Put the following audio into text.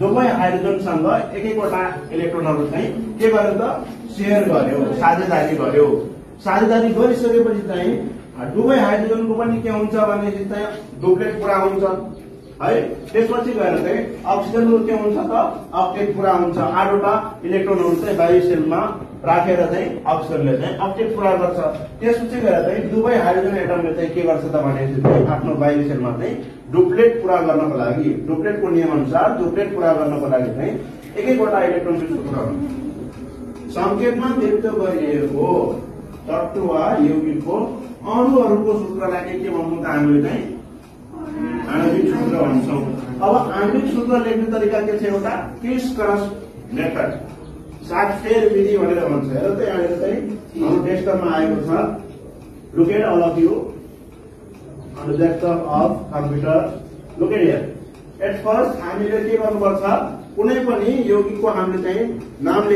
दुवै हाइड्रोजनसँग एक-एकवटा इलेक्ट्रोनहरु चाहिँ के गर्यो त शेयर गर्यो, साझेदारी गर्यो। साझेदारी गरिसकेपछि चाहिँ दुवै हाइड्रोजनको पनि के हुन्छ भनेपछि चाहिँ डुप्लेट पूरा हुन्छ है। त्यसपछि गएर चाहिँ अक्सिजनको के हुन्छ त अक्टेट पूरा हुन्छ। 8वटा इलेक्ट्रोनहरु चाहिँ बाह्य सेलमा राखेर चाहिँ अक्सिजनले चाहिँ अक्टेट पूरा गर्छ। त्यसपछि गएर चाहिँ दुवै हाइड्रोजन एटमले चाहिँ के गर्छ त भनेपछि चाहिँ आफ्नो बाह्य सेलमा चाहिँ डुप्लेट पूरा गर्नको लागि, डुप्लेटको नियम अनुसार डुप्लेट पूरा गर्नको लागि चाहिँ एक-एकवटा इलेक्ट्रोनको सूत्र संकेतमा व्यक्त गरिएको तत्व वा यौगिकको अणुहरुको सूत्रलाई के भन्छौं त हामीले चाहिँ आणविक सूत्र भन्छौं। अब आणविक सूत्र लेख्ने तरिका के छ? एउटा क्रिस क्रस मेथड, सातफेर विधि भनेर भन्छ। हेर त यहाँ चाहिँ हाम्रो डेस्कटपमा आएको छ। Look at all of you on the desktop of computer. Look at here. At first हामीले के गर्नुपर्छ? कुनै पनि यौगिकको हामीले चाहिँ नाम